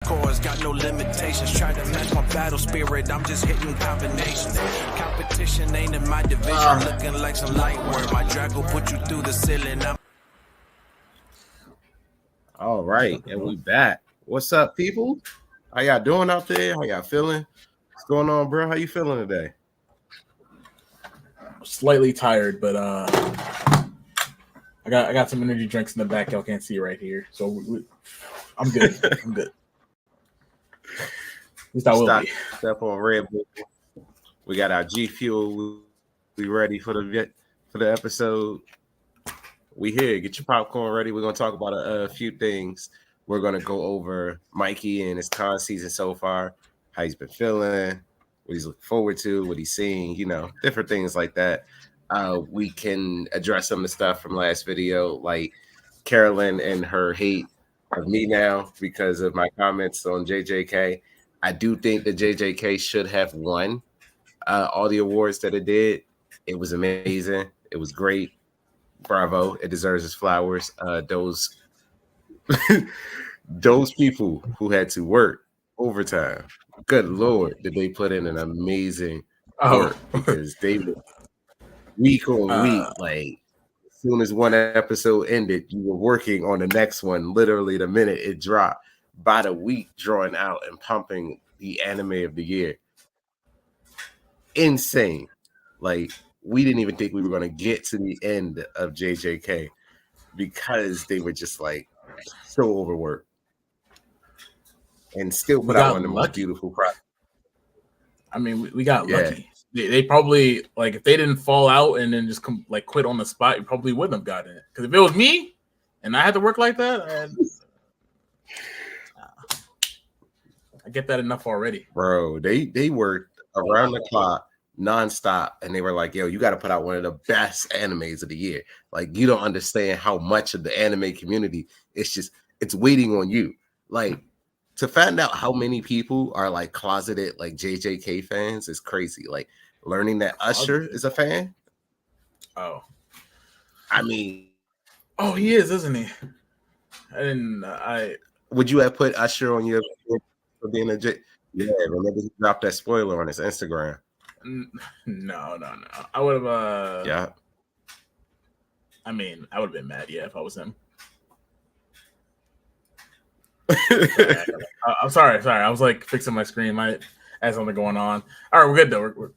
Cause got no limitations. Try to match my battle spirit. I'm just hitting combinations. Competition ain't in my division. Looking like some light work. My drag will put you through the ceiling. All right, and we back. What's up, people? How y'all doing out there? How y'all feeling? What's going on, bro? How you feeling today? Slightly tired, but I got some energy drinks in the back. Y'all can't see right here, so I'm good. I'm good. At least I will be. Step on Red Bull. We got our G Fuel. We ready for the episode. We here. Get your popcorn ready. We're gonna talk about a few things. We're gonna go over Mikey and his con season so far, how he's been feeling, what he's looking forward to, what he's seeing, different things like that. We can address some of the stuff from last video, like Carolyn and her hate of me now because of my comments on JJK. I do think that JJK should have won all the awards that it did. It was amazing. It was great. Bravo. It deserves its flowers. Those people who had to work overtime, good Lord, did they put in an amazing work because they were week on week. Like, as soon as one episode ended, you were working on the next one literally the minute it dropped. By the week, drawing out and pumping the anime of the year. Insane. Like, we didn't even think we were going to get to the end of JJK because they were just like so overworked and still put out one of the most beautiful projects. I mean, we got lucky. They probably, like, if they didn't fall out and then just quit on the spot, you probably wouldn't have gotten it. Because if it was me and I had to work like that, I get that enough already. Bro, they worked around the clock nonstop, and they were like, yo, you got to put out one of the best animes of the year. Like, you don't understand how much of the anime community it's waiting on you. Like, to find out how many people are like closeted like JJK fans is crazy. Like, learning that Usher is a fan. Oh, I mean, he is, isn't he? Would you have put Usher on your for being a J? Yeah, remember he dropped that spoiler on his Instagram. No. I would have. Yeah. I mean, I would have been mad. Yeah, if I was him. I'm sorry. I was like fixing my screen. I had something going on. All right, we're good though.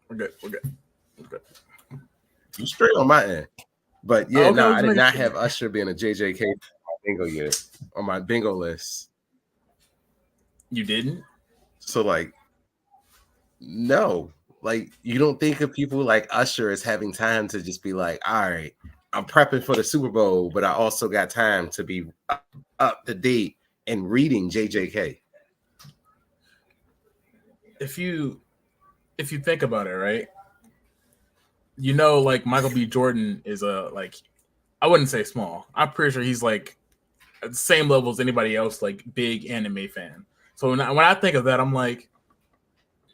We're good. You straight on my end, but yeah, I did not have Usher being a JJK bingo yet on my bingo list. You didn't? So like, no, like you don't think of people like Usher as having time to just be like, all right, I'm prepping for the Super Bowl, but I also got time to be up to date and reading JJK. If you think about it, right? Like Michael B. Jordan is I wouldn't say small. I'm pretty sure he's like at the same level as anybody else, like big anime fan. So when I think of that, I'm like,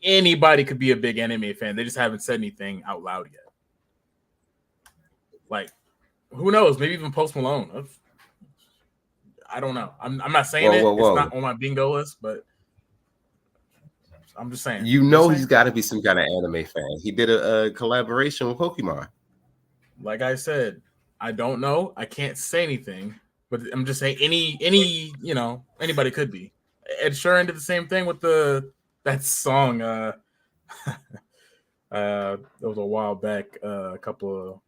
anybody could be a big anime fan. They just haven't said anything out loud yet. Like, who knows? Maybe even Post Malone. I don't know. I'm not saying It's not on my bingo list, but I'm just saying. He's got to be some kind of anime fan. He did a collaboration with Pokemon. Like I said, I don't know. I can't say anything, but I'm just saying anybody could be. Ed Sheeran did the same thing with that song. That was a while back. A couple of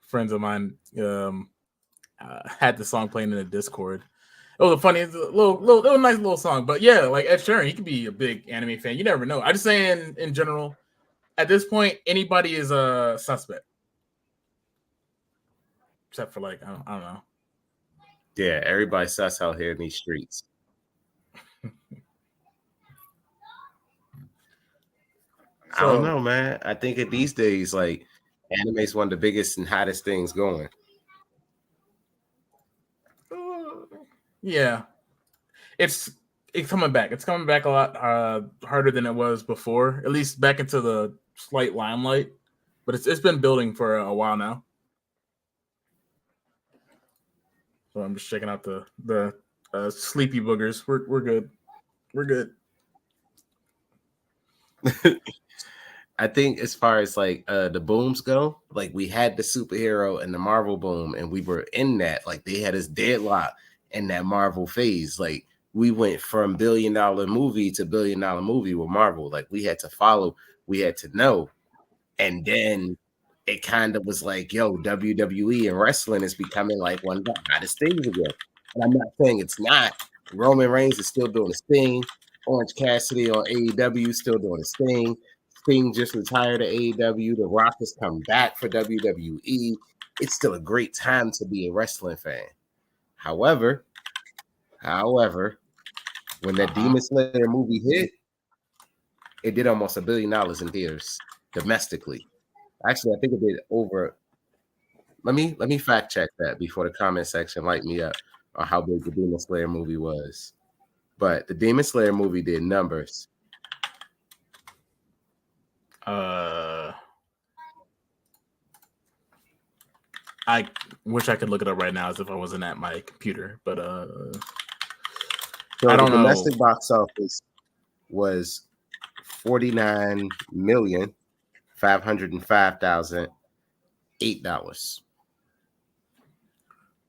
friends of mine had the song playing in the Discord. It was a funny, little nice little song. But yeah, like Ed Sheeran, he could be a big anime fan. You never know. I'm just saying in general, at this point, anybody is a suspect. Except for like, I don't know. Yeah, everybody's sus out here in these streets. I don't know, man. I think at these days, like, anime is one of the biggest and hottest things going. Yeah, it's coming back. It's coming back a lot harder than it was before. At least back into the slight limelight. But it's been building for a while now. So I'm just checking out the Sleepy boogers. We're good. We're good. I think as far as like the booms go, like we had the superhero and the Marvel boom, and we were in that. Like they had us deadlocked in that Marvel phase. Like we went from $1 billion movie to $1 billion movie with Marvel. Like we had to follow, we had to know. And then it kind of was like, yo, WWE and wrestling is becoming like one of the hottest things again. And I'm not saying it's not. Roman Reigns is still doing his thing. Orange Cassidy on AEW still doing his thing. Sting just retired at AEW. The Rock has come back for WWE. It's still a great time to be a wrestling fan. However, when that Demon Slayer movie hit, it did almost $1 billion in theaters domestically. Actually, I think it did over. Let me fact check that before the comment section light me up on how big the Demon Slayer movie was. But the Demon Slayer movie did numbers. I wish I could look it up right now as if I wasn't at my computer, but so I don't the know. Domestic box office was $49,505,008.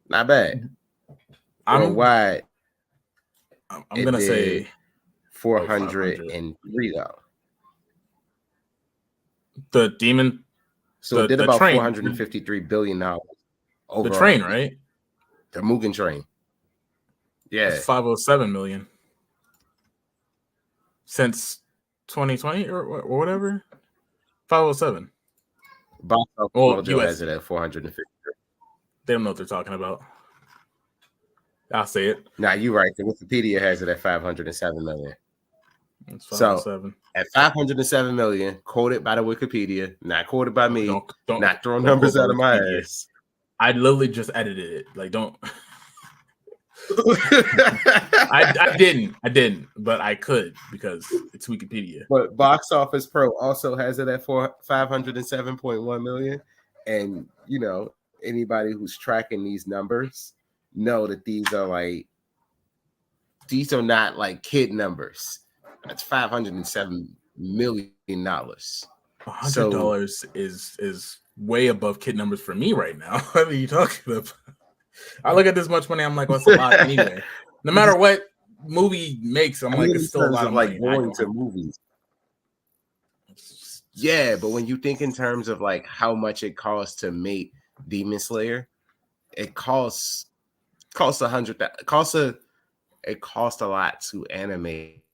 Not bad. Worldwide, I'm gonna say $403. The Demon. So it did about $453 billion overall. The train, right? The Mugen Train. Yeah. That's 507 million since 2020 or whatever. 507. Box office Mojo has it at 453. They don't know what they're talking about. I'll say it. Nah, you're right. The Wikipedia has it at 507 million. So at 507 million, quoted by the Wikipedia, not quoted by me, don't not throwing numbers out of my ass. I literally just edited it. Like, don't. I didn't, but I could because it's Wikipedia. But Box Office Pro also has it at 507.1 million, and you know anybody who's tracking these numbers know that these are not like kid numbers. That's $507 million. $100 is way above kid numbers for me right now. What are you talking about? I look at this much money, I'm like, what's a lot anyway? No matter what movie makes, I'm like, it's still a lot of money. Going to movies. Yeah, but when you think in terms of like how much it costs to make Demon Slayer, it costs a lot to animate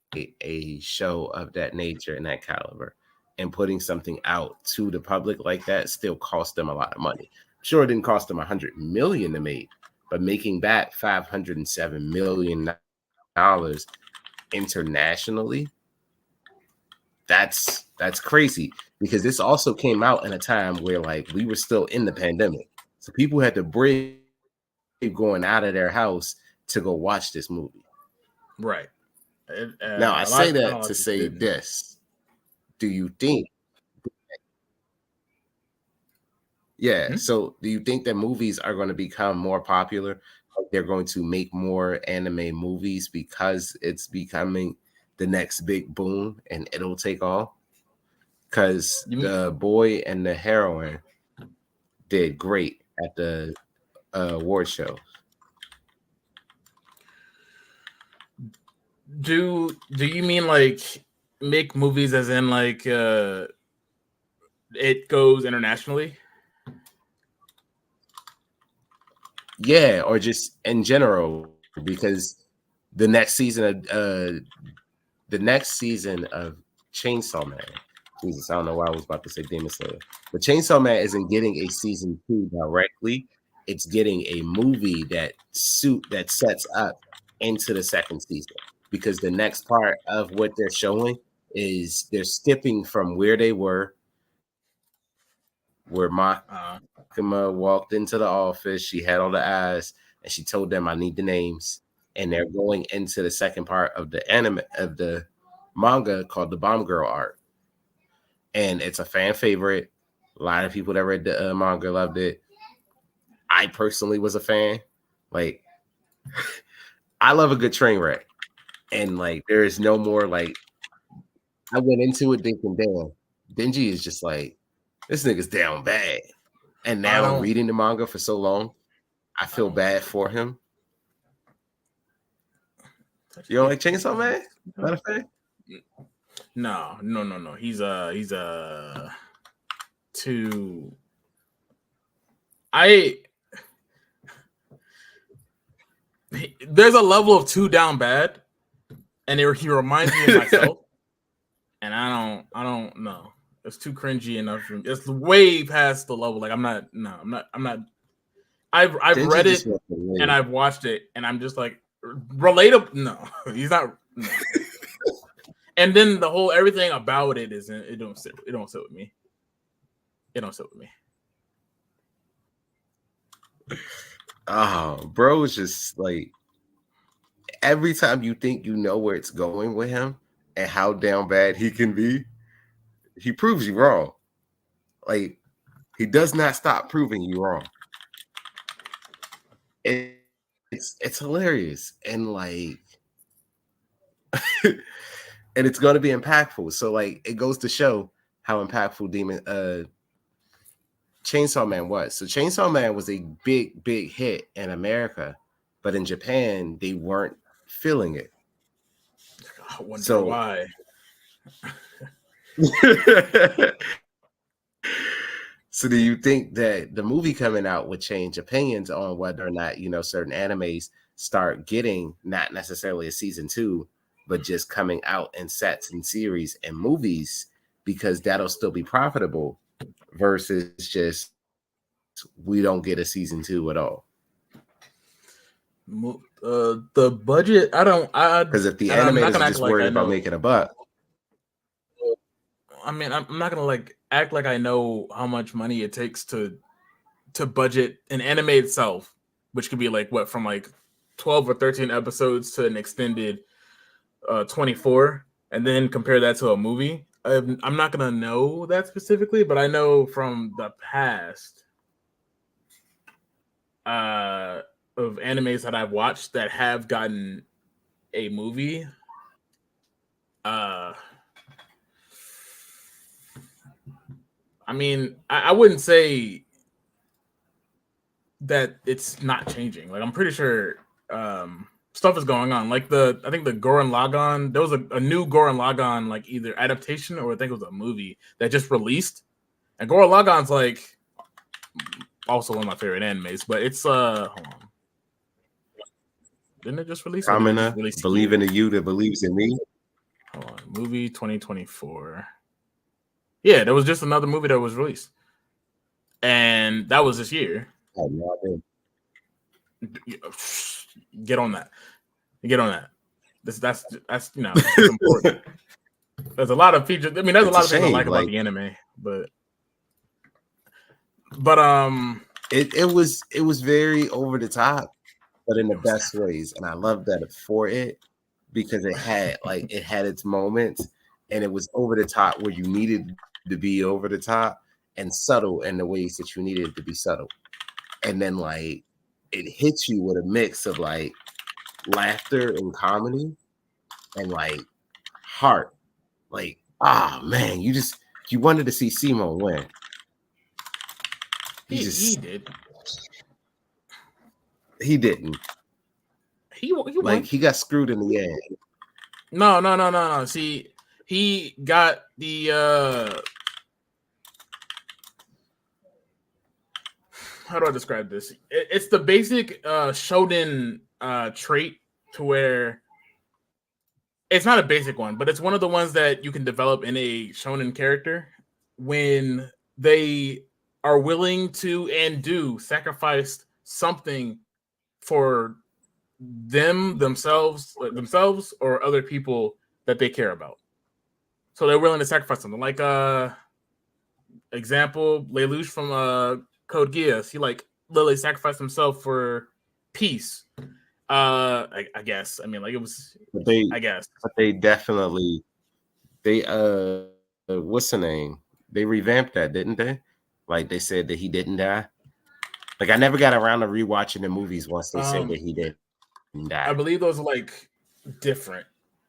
a show of that nature and that caliber, and putting something out to the public like that still cost them a lot of money. Sure, it didn't cost them $100 million to make, but making back $507 million internationally, that's crazy, because this also came out in a time where like we were still in the pandemic, so people had to brave going out of their house to go watch this movie. Right. Now I say that to say this: do you think? Yeah. Mm-hmm. So, do you think that movies are going to become more popular? Like they're going to make more anime movies because it's becoming the next big boom and it'll take off? Because the boy and the heroine did great at the award show. Do you mean like make movies as in like it goes internationally? Yeah, or just in general, because the next season of Chainsaw Man. Jesus, I don't know why I was about to say Demon Slayer. But Chainsaw Man isn't getting a season 2 directly. It's getting a movie that sets up into the second season. Because the next part of what they're showing is they're skipping from where they were, where Makima walked into the office. She had all the eyes, and she told them, "I need the names." And they're going into the second part of the anime of the manga called the Bomb Girl arc, and it's a fan favorite. A lot of people that read the manga loved it. I personally was a fan. Like, I love a good train wreck, and like there is no more like I went into it thinking, damn, Denji is just like this nigga's down bad, and now reading the manga for so long, I feel bad for him. You don't like Chainsaw Man? Not a fan? No. He's too. There's a level of too down bad, and he reminds me of myself, and I don't know. It's too cringy enough. It's way past the level. Like I'm not. I've read it and I've watched it, and I'm just like relatable. No, he's not. No. And then the whole everything about it isn't. It don't sit with me. It don't sit with me. Oh, bro, it's just like every time you think you know where it's going with him and how down bad he can be, he proves you wrong. Like he does not stop proving you wrong. It's hilarious and like and it's going to be impactful. So like it goes to show how impactful Chainsaw Man was. So Chainsaw Man was a big hit in America, but in Japan they weren't feeling it. I wonder why. So do you think that the movie coming out would change opinions on whether or not, certain animes start getting not necessarily a season 2, but just coming out in sets and series and movies because that'll still be profitable versus just we don't get a season 2 at all? The budget, because if the anime is just worried about making a buck. I mean, I'm not gonna like act like I know how much money it takes to budget an anime itself, which could be like what from like 12 or 13 episodes to an extended 24, and then compare that to a movie. I'm not gonna know that specifically, but I know from the past of animes that I've watched that have gotten a movie. I mean, I wouldn't say that it's not changing. Like, I'm pretty sure stuff is going on. Like I think the Gurren Lagann, there was a new Gurren Lagann, like either adaptation or I think it was a movie that just released. And Gurren Lagann's like also one of my favorite animes, but it's hold on. Didn't it just release? Believe in the you that believes in me. Hold on, movie 2024. Yeah, there was just another movie that was released, and that was this year. Oh, no, Get on that. That's it's important. There's a lot of features. I mean, there's a lot of things I like about the anime, but it was very over the top, but in the best ways, and I love that for it because it had its moments, and it was over the top where you needed to be over the top and subtle in the ways that you needed to be subtle, and then like it hits you with a mix of like laughter and comedy and like heart. Like, man, you wanted to see Simo win. He did. He didn't. He like he got screwed in the end. No. See, he got the how do I describe this? It's the basic shonen trait to where it's not a basic one, but it's one of the ones that you can develop in a shonen character when they are willing to and do sacrifice something for themselves or other people that they care about. So they're willing to sacrifice something. Like example, Lelouch from Code Geass. He like literally sacrificed himself for peace. I guess. I mean, like it was. I guess. But they definitely. What's the name? They revamped that, didn't they? Like they said that he didn't die. Like I never got around to rewatching the movies once they said that he did. I believe those are like different.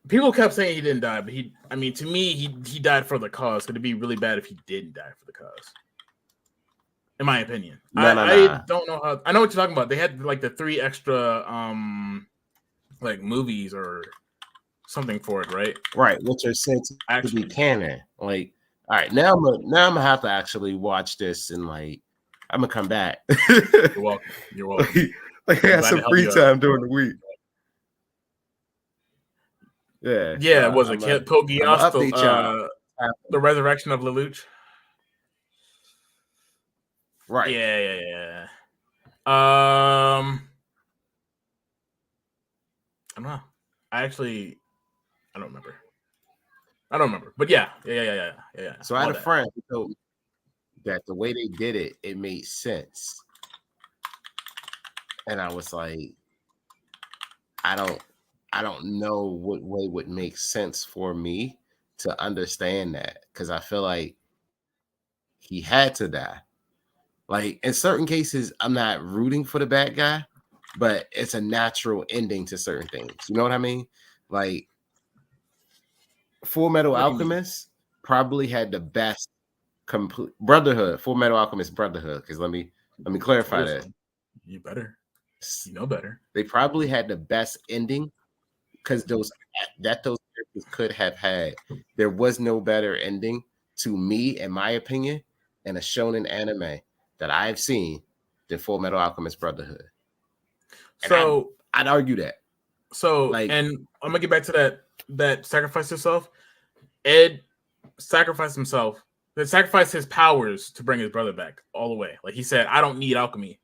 People kept saying he didn't die, but to me, he died for the cause. It'd be really bad if he didn't die for the cause. In my opinion. I don't know how. I know what you're talking about. They had like the 3 extra like movies or something for it, right? Right, which are said to be canon. Like, all right, now I'm gonna have to actually watch this and like I'm gonna come back. You're welcome. You're welcome. Like I had some free time during the week. Yeah. Yeah, was it Code Geass, the resurrection of Lelouch? Right. Yeah. I don't know. I don't remember. But yeah. So I had a friend who told me that the way they did it, it made sense. And I was like, I don't know what way would make sense for me to understand that, because I feel like he had to die. Like in certain cases, I'm not rooting for the bad guy, but it's a natural ending to certain things. You know what I mean? Like Full Metal Alchemist probably had the best complete Brotherhood. Full Metal Alchemist Brotherhood. Because let me clarify that. You better. You know better. They probably had the best ending because those characters could have had. There was no better ending to me, in my opinion, in a shonen anime that I've seen than Full Metal Alchemist Brotherhood. And so I'd argue that. So like, and I'm gonna get back to that sacrifice yourself. Ed sacrificed himself. He sacrificed his powers to bring his brother back all the way. Like he said, I don't need alchemy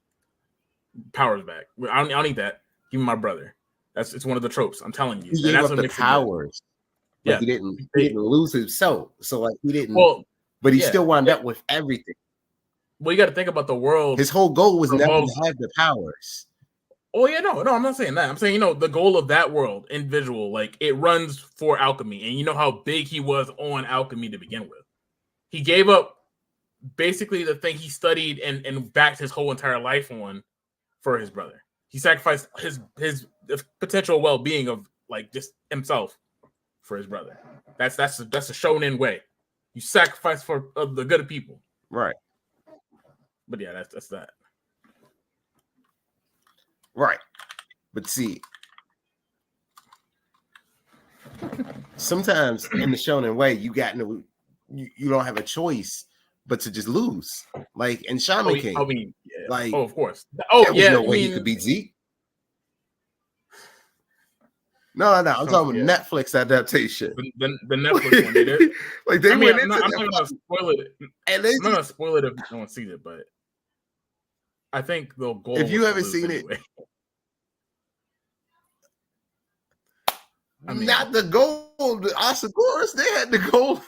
powers back. I don't need that. Give me my brother. It's one of the tropes. I'm telling you. He gave up the powers. Like yeah, he didn't lose himself. So like he didn't. Well, but he still wound up with everything. Well, you got to think about the world. His whole goal was never to have the powers. Oh yeah, no, I'm not saying that. I'm saying, the goal of that world, individual, like it runs for alchemy, and you know how big he was on alchemy to begin with. He gave up basically the thing he studied and backed his whole entire life on for his brother. He sacrificed his potential well-being of like just himself for his brother. That's a shonen way. You sacrifice for the good of people, right? But yeah, that's that. Right. But see, sometimes in the shonen way, you don't have a choice but to just lose. Like in Shaman King. I mean, yeah. Like, of course. Oh, there was no way he could beat Zeke. No. I'm talking about Netflix adaptation. The Netflix one they did. Like they went into I'm not gonna spoil it. I'm not gonna spoil it if no one sees it, but I think the goal. If you haven't seen it, not the goal. The Asagorus, they had the goal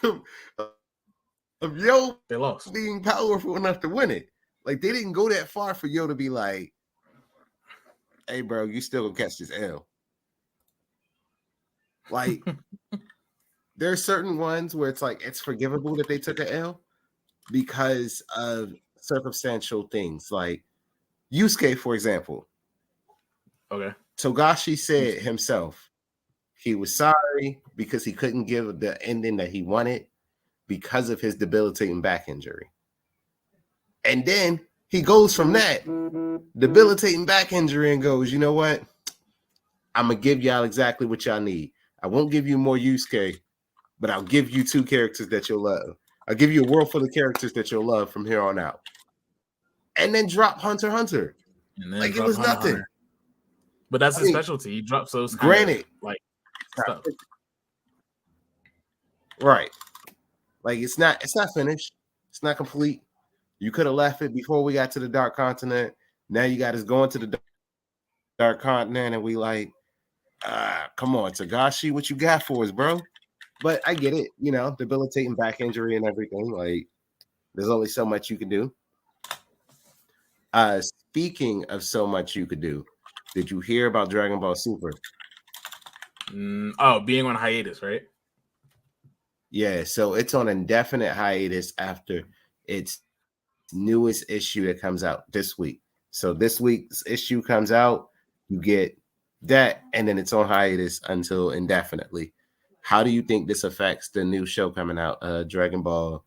of Yo. They lost being powerful enough to win it. Like they didn't go that far for Yo to be like, "Hey, bro, you still gonna catch this L." Like there are certain ones where it's like it's forgivable that they took an L because of circumstantial things, like Yusuke, for example. Okay. Togashi said himself he was sorry because he couldn't give the ending that he wanted because of his debilitating back injury. And then he goes from that debilitating back injury and goes, you know what? I'm going to give y'all exactly what y'all need. I won't give you more Yusuke, but I'll give you 2 characters that you'll love. I'll give you a world full of characters that you'll love from here on out. And then drop Hunter x Hunter. Like it was nothing. Hunter. But that's his specialty. He drops those. Granted, like stuff. Right. Like it's not finished. It's not complete. You could have left it before we got to the Dark Continent. Now you got us going to the Dark Continent, and we like, come on, Togashi, what you got for us, bro? But I get it, debilitating back injury and everything. Like, there's only so much you can do. Speaking of so much you could do, did you hear about Dragon Ball Super? Being on hiatus, right? Yeah, so it's on indefinite hiatus after its newest issue that comes out this week. So this week's issue comes out, you get That, and then it's on hiatus until indefinitely. How do you think this affects the new show coming out? Dragon Ball,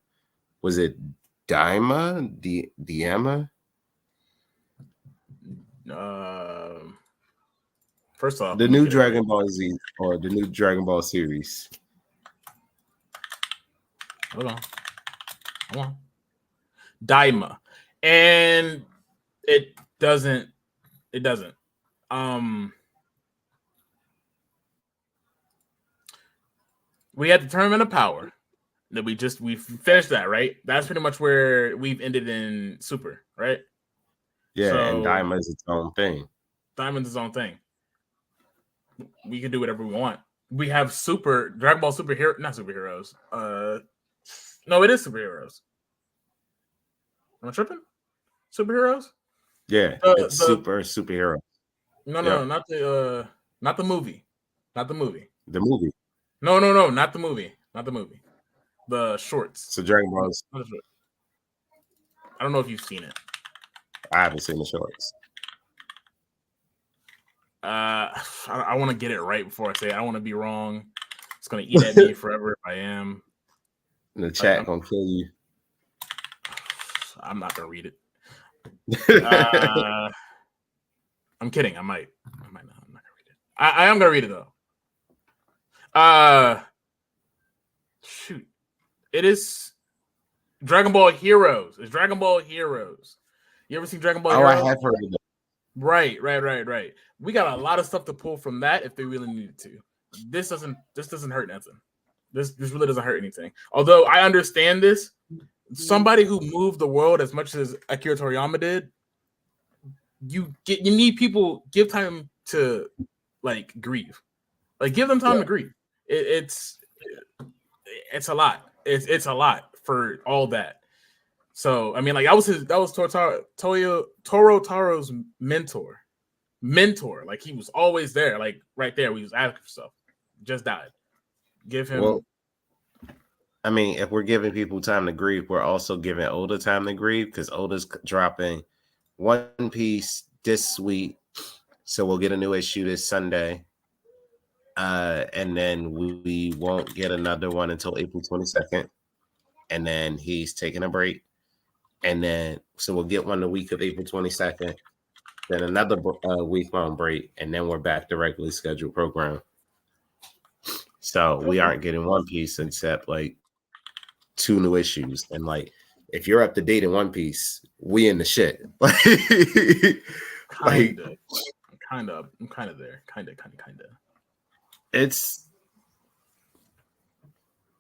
was it Diema? First off, The new Dragon Ball Z or the new Dragon Ball series. Hold on. Daima. And it doesn't. We had the Tournament of Power. That we finished that, right? That's pretty much where we've ended in Super, right? Yeah, so, and Daima is its own thing. Diamond's its own thing. We can do whatever we want. We have Dragon Ball Superhero, not superheroes. No, it is superheroes. Am I tripping? Superheroes? Yeah, it's superhero. No, not the movie. Not the movie. The movie. No, not the movie. Not the movie. The shorts. So Dragon Ball's. I don't know if you've seen it. I haven't seen the shorts. I want to get it right before I say it. I don't want to be wrong. It's gonna eat at me forever if I am. The chat gonna kill you. I'm not gonna read it. I'm kidding. I might not. I'm not gonna read it. I am gonna read it though. Shoot. It is Dragon Ball Heroes. It's Dragon Ball Heroes. You ever seen Dragon Ball Heroes? I have heard of it. Right. We got a lot of stuff to pull from that if they really needed to. This doesn't hurt nothing. This really doesn't hurt anything. Although I understand this. Somebody who moved the world as much as Akira Toriyama did, you need people, give time to like grieve. Like give them time to grieve. It's a lot. It's a lot for all that. So I mean, like that was Toro Taro's mentor. Like he was always there, like right there. We was asking for stuff. Just died. Give him. Well, I mean, if we're giving people time to grieve, we're also giving Oda time to grieve because Oda's dropping One Piece this week, so we'll get a new issue this Sunday. And then we won't get another one until April 22nd. And then he's taking a break. And then, so we'll get one the week of April 22nd. Then another week-long break. And then we're back to regularly scheduled program. So we aren't getting One Piece except like 2 new issues. And like, if you're up to date in One Piece, we in the shit. I'm kind of there. Kind of. It's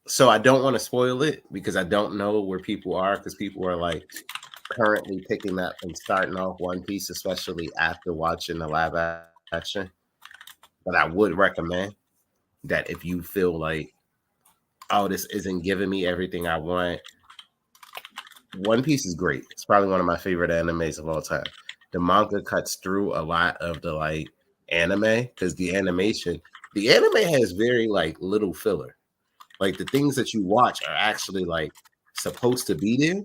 so I don't want to spoil it because I don't know where people are because people are like currently picking up and starting off One Piece, especially after watching the live action. But I would recommend that if you feel like, oh, this isn't giving me everything I want, One Piece is great. It's probably one of my favorite animes of all time. The manga cuts through a lot of the like anime because the anime has very like little filler. Like the things that you watch are actually like supposed to be there.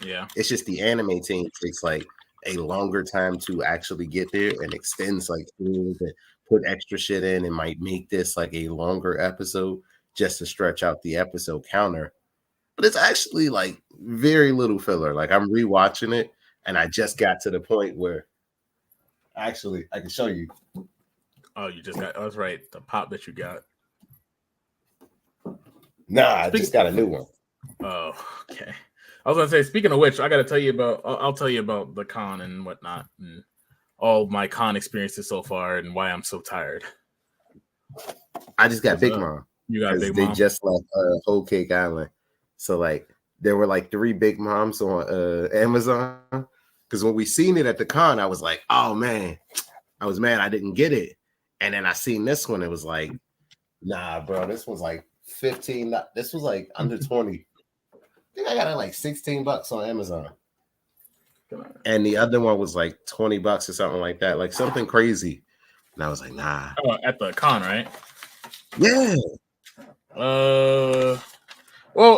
Yeah. It's just the anime team takes like a longer time to actually get there and extends like things and put extra shit in and might make this like a longer episode just to stretch out the episode counter. But it's actually like very little filler. Like I'm rewatching it and I just got to the point where actually I can show you. Oh, you just got, that's right. The pop that you got. Nah, I just got a new one. Oh, okay. I was gonna say, speaking of which, I gotta tell you about. I'll tell you about the con and whatnot, and all my con experiences so far, and why I'm so tired. I just got Big Mom. You got Big Mom. They just left Whole Cake Island, so like there were like 3 Big Moms on Amazon. Because when we seen it at the con, I was like, oh man, I was mad I didn't get it, and then I seen this one. It was like, nah, bro, this was like 15. This was like under 20. I think I got it like $16 on Amazon. And the other one was like $20 or something like that, like something crazy. And I was like, nah. Oh, at the con, right? Yeah. Well,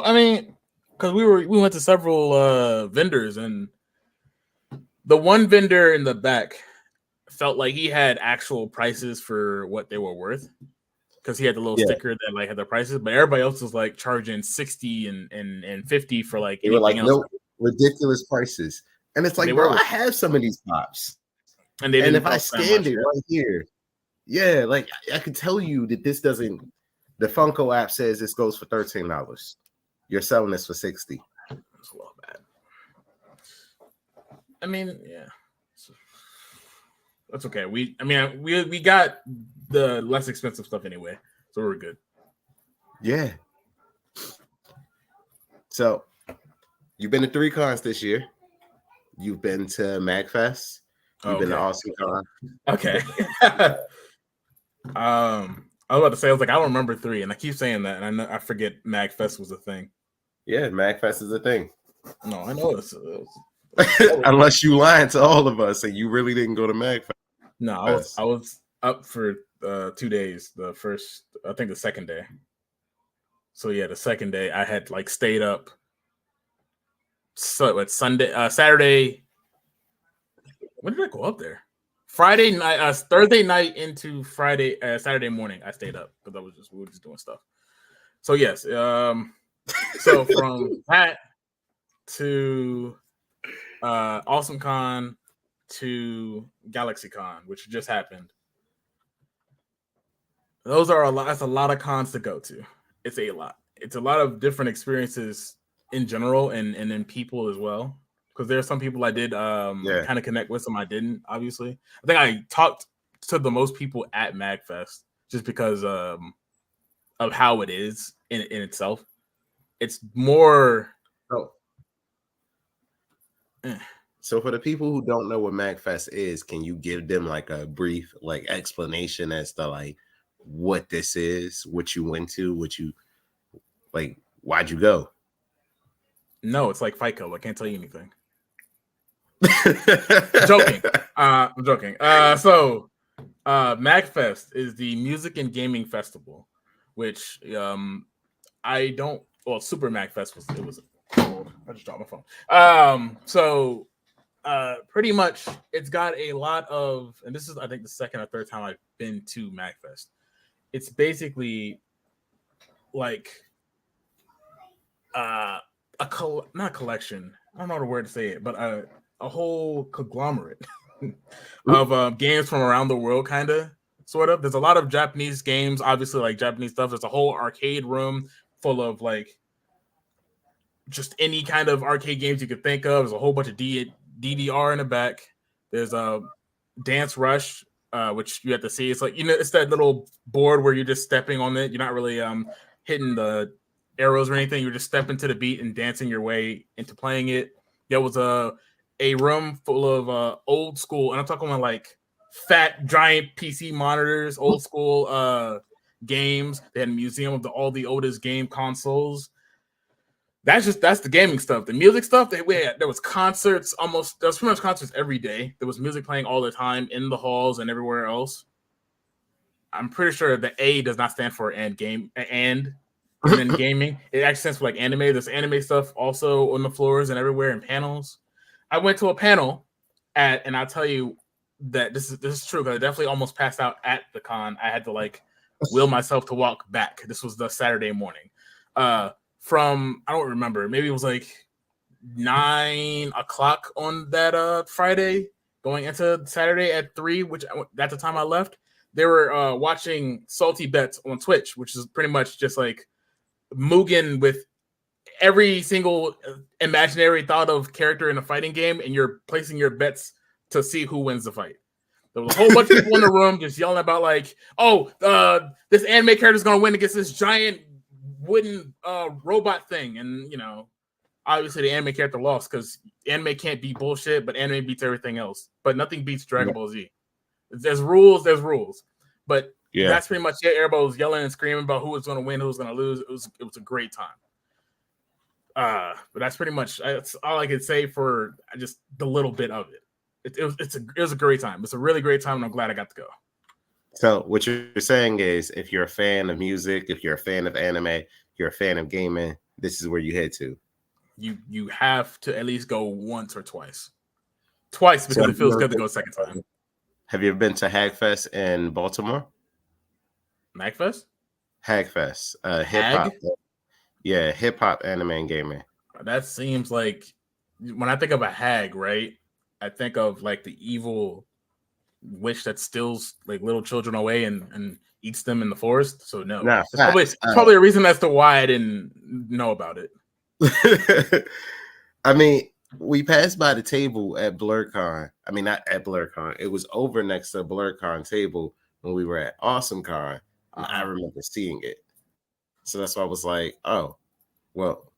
I mean, because we went to several vendors, and the one vendor in the back felt like he had actual prices for what they were worth because he had the little sticker that like had the prices, but everybody else was like charging 60 and 50 for like They were like anything else. no ridiculous prices, and it's like, bro, I have some of these pops, and they didn't if I scanned it right here, like I could tell you that this doesn't. The Funko app says this goes for $13. You're selling this for $60. That's well bad. I mean, yeah, that's okay. We got the less expensive stuff anyway, so we're good. Yeah. So you've been to 3 cons this year. You've been to MagFest. You've been to Awesome Con. Okay. I was about to say, I was like, I don't remember 3, and I keep saying that, and I forget MagFest was a thing. Yeah, MagFest is a thing. No, I know it's unless you lying to all of us and you really didn't go to MagFest. No, I was up for 2 days. The second day. So yeah, the second day I had like stayed up. So it's Saturday. When did I go up there? Friday night, Thursday night into Saturday morning. I stayed up because we were just doing stuff. So yes, so from that to Awesome Con to Galaxy Con, which just happened. Those are a lot. That's a lot of cons to go to. It's a lot. It's a lot of different experiences in general, and then people as well. Because there are some people I did kind of connect with, some I didn't. Obviously, I think I talked to the most people at MagFest just because of how it is in itself. It's more. So for the people who don't know what MagFest is, can you give them like a brief like explanation as to like what this is, what you went to, what you like, why'd you go? No, it's like Fight Club. I can't tell you anything. I'm joking. So MagFest is the music and gaming festival, which I don't. Well, Super MagFest was. I just dropped my phone. So pretty much it's got a lot of, and this is I think the second or third time I've been to MagFest. It's basically like not a collection. I don't know the word to say it, but a whole conglomerate of games from around the world, kind of, sort of. There's a lot of Japanese games, obviously, like Japanese stuff. There's a whole arcade room full of like just any kind of arcade games you could think of. There's a whole bunch of DDR in the back. There's a Dance Rush, which you have to see. It's like, it's that little board where you're just stepping on it. You're not really hitting the arrows or anything. You're just stepping to the beat and dancing your way into playing it. There was a room full of old school, and I'm talking about like fat giant PC monitors, old school games. They had a museum of all the oldest game consoles. That's the gaming stuff. The music stuff, there was concerts there was pretty much concerts every day. There was music playing all the time in the halls and everywhere else. I'm pretty sure the A does not stand for and then gaming. It actually stands for like anime. There's anime stuff also on the floors and everywhere in panels. I went to a panel and I'll tell you that this is true because I definitely almost passed out at the con. I had to like will myself to walk back. This was the Saturday morning. From I don't remember, maybe it was like 9 o'clock on that Friday, going into Saturday at 3, which at the time I left. They were watching Salty Bets on Twitch, which is pretty much just like Mugen with every single imaginary thought of character in a fighting game, and you're placing your bets to see who wins the fight. There was a whole bunch of people in the room just yelling about like, this anime character is going to win against this giant wooden robot thing. And, obviously the anime character lost because anime can't beat bullshit, but anime beats everything else. But nothing beats Dragon Ball Z. There's rules. But that's pretty much it. Everybody was yelling and screaming about who was going to win, who was going to lose. It was a great time. But that's pretty much all I could say for just the little bit of it. It was a great time. It's a really great time, and I'm glad I got to go. So what you're saying is, if you're a fan of music, if you're a fan of anime, you're a fan of gaming, this is where you head to. You have to at least go once or twice. Twice because it feels good to go a second time. Have you ever been to Hagfest in Baltimore? Magfest? Hagfest, hip Hag? hop. Yeah, hip hop, anime, and gaming. That seems like when I think of a hag, right? I think of like the evil witch that steals like little children away and eats them in the forest. So no, Nah, it's facts. probably a reason as to why I didn't know about it. I mean, we passed by the table at BlerdCon. I mean, not at BlerdCon. It was over next to BlerdCon table when we were at AwesomeCon. And I remember seeing it. So that's why I was like, oh, well,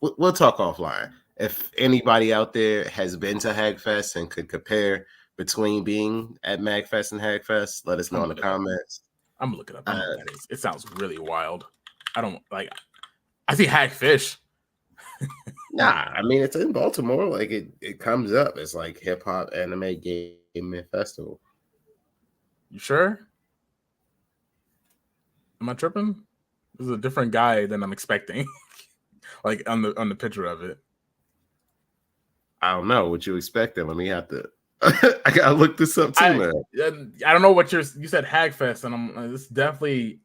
we'll talk offline. If anybody out there has been to Hagfest and could compare between being at Magfest and Hagfest, let us know in the comments. I'm looking up. It sounds really wild. I don't like. I see Hagfish. Nah, I mean it's in Baltimore. Like it comes up. It's like hip hop, anime, gaming festival. You sure? Am I tripping? This is a different guy than I'm expecting. Like on the picture of it. I don't know what you expecting. Let me have to. I gotta look this up too, man. I don't know what you said. Hagfest, and this definitely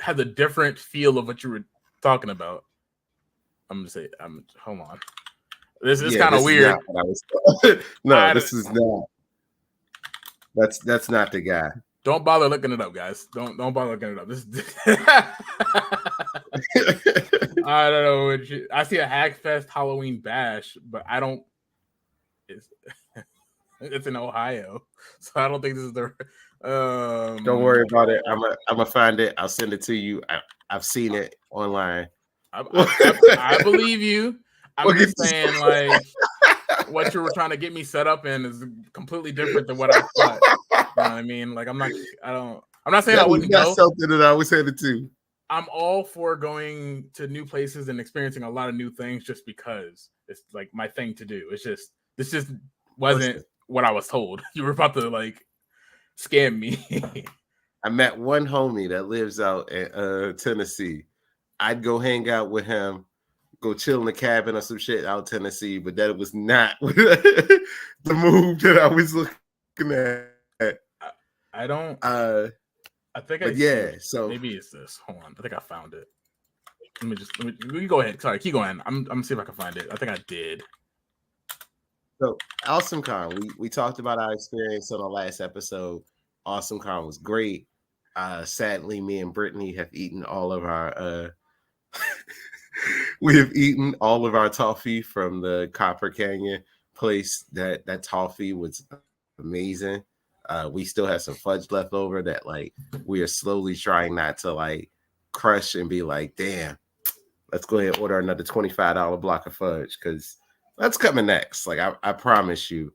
has a different feel of what you were talking about. I'm gonna say, hold on. This is kind of weird. No, this is not. That's not the guy. Don't bother looking it up, guys. Don't bother looking it up. This is I don't know. I see a Hagfest Halloween bash, but I don't. It's in Ohio, so I don't think this is the. Don't worry about it. I'm gonna find it. I'll send it to you. I've seen it online. I believe you. I'm just saying, like, what you were trying to get me set up in is completely different than what I thought. You know what I mean? Like, I'm not saying I wouldn't go. Something that I was headed to. I'm all for going to new places and experiencing a lot of new things just because it's like my thing to do. This just wasn't what I was told. You were about to like scam me. I met one homie that lives out in Tennessee. I'd go hang out with him, go chill in the cabin or some shit out in Tennessee, but that was not the move that I was looking at. I don't. I think. So maybe it's this. Hold on. I think I found it. Let me go ahead. Sorry, keep going. I'm gonna see if I can find it. I think I did. So AwesomeCon, we talked about our experience on the last episode. AwesomeCon was great. Sadly, me and Brittany have eaten all of our we have eaten all of our toffee from the Copper Canyon place. That toffee was amazing. We still have some fudge left over that like we are slowly trying not to like crush and be like, damn, let's go ahead and order another $25 block of fudge because that's coming next. Like I promise you.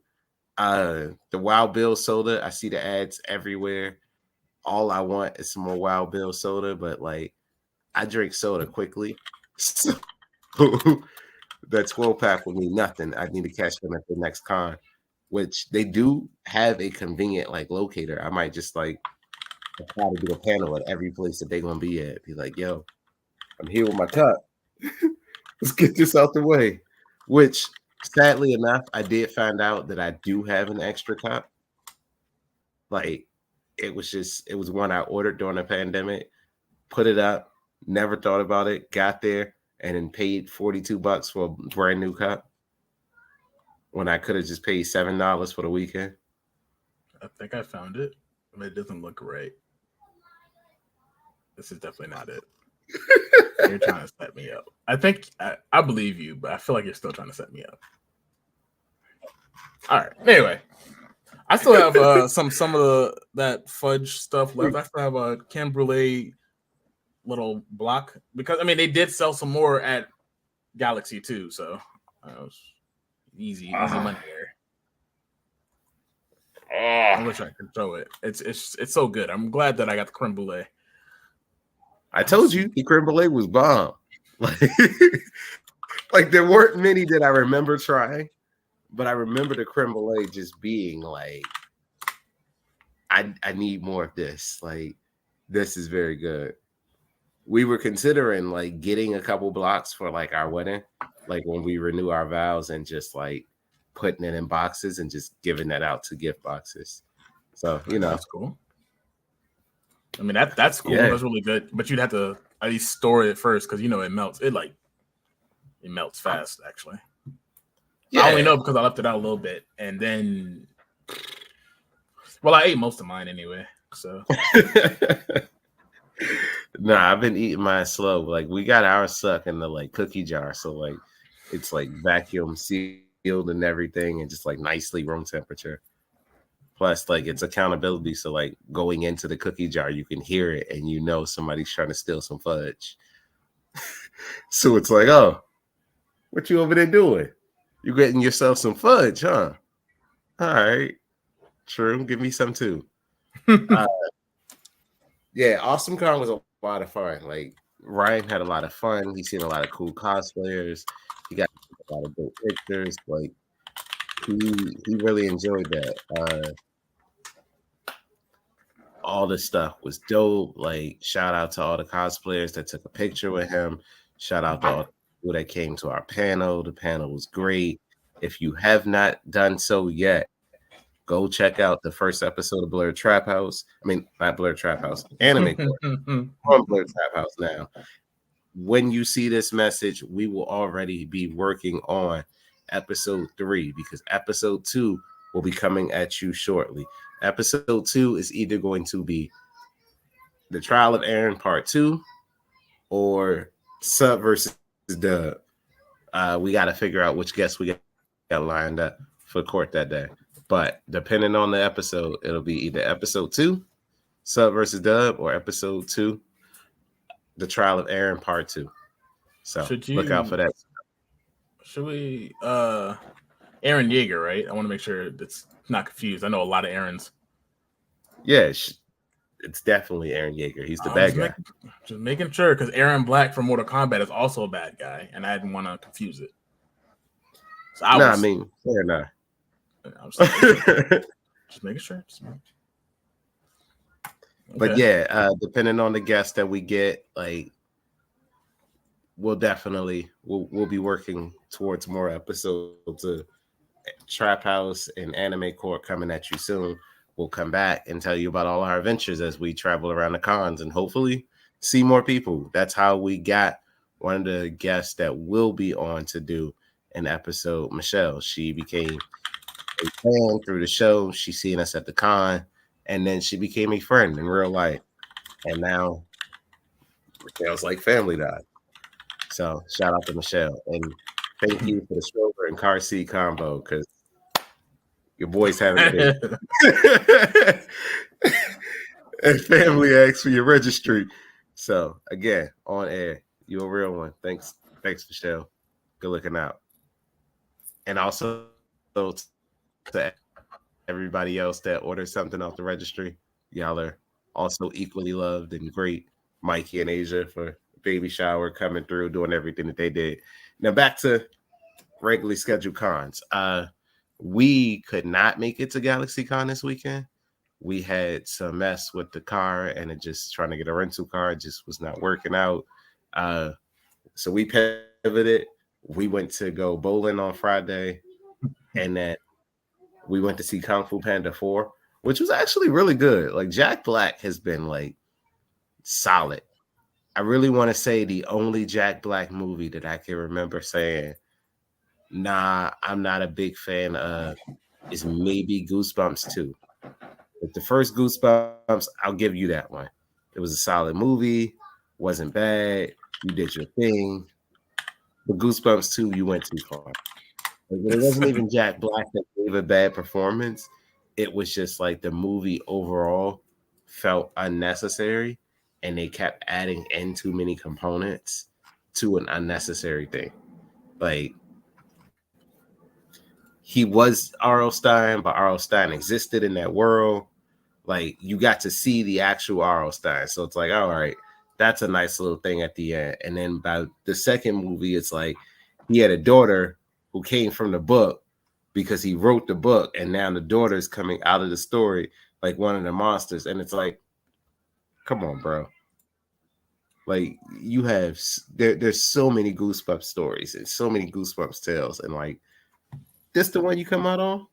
The Wild Bill soda, I see the ads everywhere. All I want is some more Wild Bill soda, but like I drink soda quickly. So that 12-pack will mean nothing. I need to catch them at the next con, which they do have a convenient like locator. I might just like try to do a panel at every place that they're gonna be at. Be like, yo, I'm here with my cup. Let's get this out the way. Which sadly enough, I did find out that I do have an extra cup. Like it was one I ordered during the pandemic, put it up, never thought about it, got there, and then paid $42 for a brand new cup when I could have just paid $7 for the weekend. I think I found it, but it doesn't look right. This is definitely not it. You're trying to set me up. I think I believe you, but I feel like you're still trying to set me up. All right. Anyway, I still have some of that fudge stuff left. I still have a creme brulee little block because I mean they did sell some more at Galaxy too, so it was easy money there. I wish I could throw it. It's so good. I'm glad that I got the creme brulee. I told you the creme brulee was bomb. Like there weren't many that I remember trying, but I remember the creme brulee just being like, I need more of this. Like this is very good. We were considering like getting a couple blocks for like our wedding, like when we renew our vows and just like putting it in boxes and just giving that out to gift boxes. So that's cool. I mean that's cool. Yeah. That's really good. But you'd have to at least store it first because it melts. It melts fast. Actually, Yeah. I only know because I left it out a little bit, and then, well, I ate most of mine anyway. So. Nah, I've been eating mine slow. Like we got ours stuck in the like cookie jar, so like it's like vacuum sealed and everything, and just like nicely room temperature. Plus, like it's accountability. So like going into the cookie jar, you can hear it, and somebody's trying to steal some fudge. So it's like, oh, what you over there doing? You getting yourself some fudge, huh? All right, true. Give me some too. Yeah, Awesome Con was a lot of fun. Like Ryan had a lot of fun. He's seen a lot of cool cosplayers. He got a lot of good pictures. Like he really enjoyed that. All the stuff was dope. Like shout out to all the cosplayers that took a picture with him. Shout out to all the people that came to our panel. The panel was great. If you have not done so yet, go check out the first episode of Blerd Trap House. I mean, not Blerd Trap House, Anime Court on Blerd Trap House now. When you see this message, we will already be working on episode 3 because episode 2 will be coming at you shortly. Episode 2 is either going to be The Trial of Aaron Part 2 or Sub versus Dub. We got to figure out which guests we got lined up for court that day. But depending on the episode, it'll be either episode 2, Sub versus Dub, or episode 2, The Trial of Aaron Part 2. So look out for that. Should we Aaron Yeager, right? I want to make sure that's not confused. I know a lot of Aarons. Yeah, it's definitely Aaron Yeager. He's the bad guy. Just making sure, because Aaron Black from Mortal Kombat is also a bad guy, and I didn't want to confuse it. So fair enough. Just making sure. Okay. But yeah, depending on the guests that we get, like we'll be working towards more episodes of Trap House and Anime Court coming at you soon. We'll come back and tell you about all our adventures as we travel around the cons and hopefully see more people. That's how we got one of the guests that will be on to do an episode, Michelle. She became a fan through the show. She seen us at the con, and then she became a friend in real life. And now Michelle's like family died. So shout out to Michelle. And thank you for the stroller and car seat combo, because your boys haven't been. And family asks for your registry. So again, on air, you're a real one. Thanks, Michelle. Good looking out. And also to everybody else that ordered something off the registry, y'all are also equally loved and great. Mikey and Asia for baby shower coming through, doing everything that they did. Now back to regularly scheduled cons. We could not make it to GalaxyCon this weekend. We had some mess with the car, and it just trying to get a rental car just was not working out. So we pivoted. We went to go bowling on Friday, and then we went to see Kung Fu Panda 4, which was actually really good. Like Jack Black has been like solid. I really want to say the only Jack Black movie that I can remember saying, nah, I'm not a big fan of, is maybe Goosebumps 2. But the first Goosebumps, I'll give you that one. It was a solid movie, wasn't bad. You did your thing. But Goosebumps 2, you went too far. Like, it wasn't even Jack Black that gave a bad performance. It was just like the movie overall felt unnecessary, and they kept adding in too many components to an unnecessary thing. Like, he was R.L. Stine, but R.L. Stine existed in that world. Like, you got to see the actual R.L. Stine. So it's like, all right, that's a nice little thing at the end. And then by the second movie, it's like he had a daughter who came from the book because he wrote the book, and now the daughter is coming out of the story like one of the monsters. And it's like, come on, bro. Like, you have there's so many Goosebumps stories and so many Goosebumps tales, and like, this the one you come out on?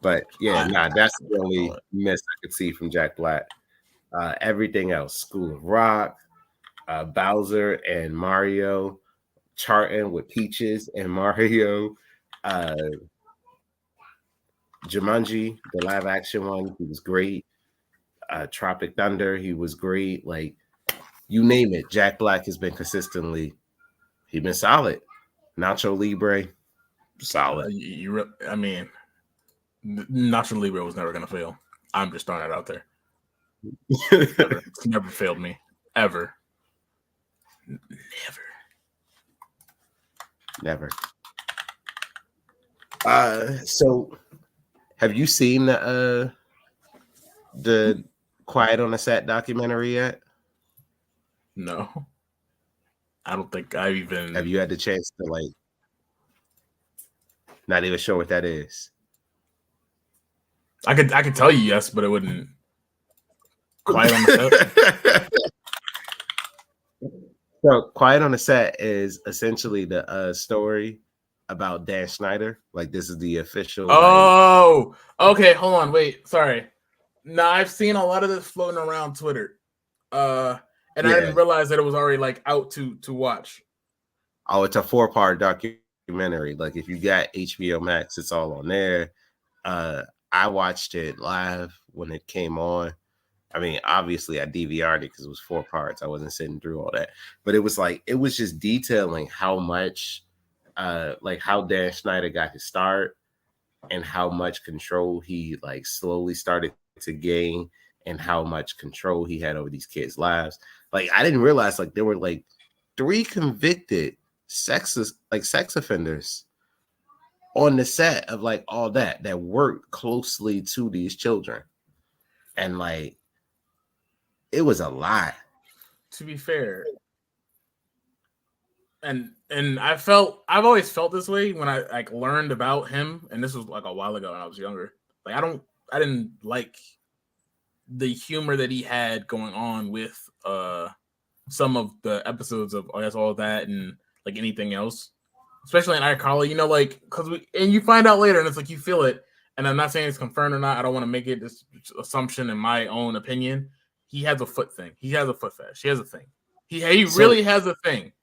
But yeah, that's the only miss I could see from Jack Black. Everything else, School of Rock, Bowser and Mario charting with Peaches and Mario, Jumanji, the live action one, he was great. Tropic Thunder, he was great. Like you name it, Jack Black has been consistently, he's been solid. Nacho Libre, solid. I mean, Nacho Libre was never gonna fail. I'm just throwing it out there. It's never failed me ever. Never. So have you seen the Quiet on the Set documentary yet? No. I don't think I even have you had the chance to like not even sure what that is. I could tell you yes, but it wouldn't Quiet on the Set. So Quiet on the Set is essentially the story about Dan Schneider. Like this is the official. Oh, okay. Hold on. Wait. Sorry. No, I've seen a lot of this floating around Twitter. I didn't realize that it was already like out to watch. Oh, it's a 4-part documentary. Like if you got HBO Max, it's all on there. I watched it live when it came on. I mean, obviously I DVR'd it because it was 4 parts. I wasn't sitting through all that, but it was just detailing how much, like how Dan Schneider got his start and how much control he like slowly started to gain and how much control he had over these kids' lives. Like I didn't realize like there were like 3 convicted sex offenders on the set of like all that worked closely to these children. And like it was a lot. To be fair. And I've always felt this way when I like learned about him, and this was like a while ago when I was younger. Like I didn't like the humor that he had going on with some of the episodes of I guess all of that and like anything else, especially in iCarly, you know, like because you find out later and it's like you feel it. And I'm not saying it's confirmed or not. I don't want to make it this assumption in my own opinion. He has a foot thing. He has a foot fetish. He has a thing. He really has a thing.